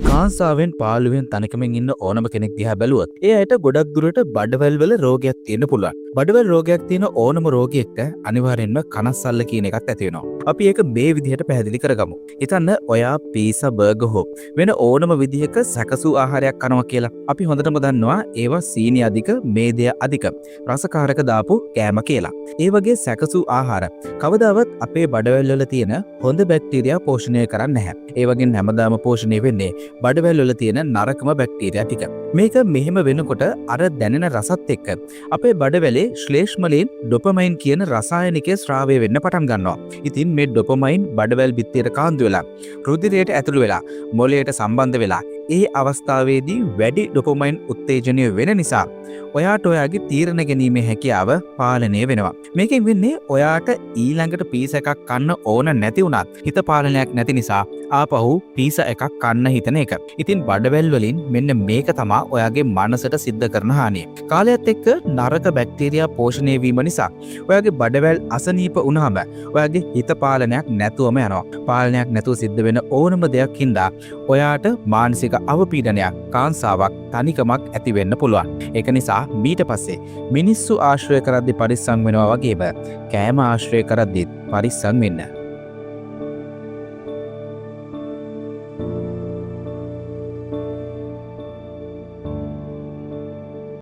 කාන්සාවෙන් පාළුවෙන් තනිකමින් ඉන්න ඕනම කෙනෙක් දිහා බැලුවොත් ඒ අයට ගොඩක් දුරට බඩවැල් වල රෝගයක් තියෙන්න පුළුවන්. බඩවැල් රෝගයක් තියෙන ඕනම රෝගියෙක්ට අනිවාර්යෙන්ම කනස්සල්ල කියන එකක් ඇති වෙනවා. අපි ඒක මේ විදිහට පැහැදිලි කරගමු. හිතන්න ඔයා පීසා බර්ගර් හෝ වෙන ඕනම විදිහක සැකසූ ආහාරයක් කනවා කියලා. අපි හොඳටම දන්නවා ඒවා සීනි අධික, මේදය අධික, රසකාරක දාපු කෑම කියලා. ඒ වගේ සැකසූ ආහාර කවදාවත් අපේ බඩවැල් වල තියෙන හොඳ බැක්ටීරියා පෝෂණය කරන්නේ නැහැ. ඒ වගේ හැමදාම පෝෂණය වෙන්නේ බඩවැල් වල තියෙන නරකම බැක්ටීරියා ටික. මේක මෙහෙම වෙනකොට අර දැනෙන රසත් එක්ක අපේ බඩවැලේ ශ්ලේෂ්මලීන් ඩොපමයින් කියන රසායනිකය ස්‍රාවය වෙන්න පටන් ගන්නවා. ඉතින් මේ ඩොපමයින් බඩවැල් බිත්තියට කාන්දු වෙලා රුධිරයට ඇතුළු වෙලා මොළයට සම්බන්ධ වෙලා ඒ අවස්ථාවේදී වැඩි ඩොපමයින් උත්තේජනය වෙන නිසා ඔයාට ඔයාගේ තීරණ ගැනීමේ හැකියාව පාලනය වෙනවා. මේකෙන් වෙන්නේ ඔයාට ඊළඟට පීසා එකක් කන්න ඕන නැති වුණත් හිත පාලනයක් නැති නිසා ආපහු පීසා එකක් කන්න හිතන එක. ඉතින් බඩවැල් වලින් මෙන්න මේක තමා ඔයාගේ මනසට සිද්ධ කරන හානිය. කාලයත් එක්ක නරක බැක්ටීරියා පෝෂණය වීම නිසා ඔයාගේ බඩවැල් අසනීප වුණාම ඔයාගේ හිත පාලනයක් නැතුවම යනවා. පාලනයක් නැතුව සිද්ධ වෙන ඕනම දෙයක් හින්දා ඔයාට මානසික අවපීඩනයක්, කාන්සාවක්, තනිකමක් ඇති වෙන්න පුළුවන්. ඒක නිසා මීට පස්සේ මිනිස්සු ආශ්‍රය කරද්දී පරිස්සම් වෙනවා වගේම කෑම ආශ්‍රය කරද්දීත් පරිස්සම් වෙන්න.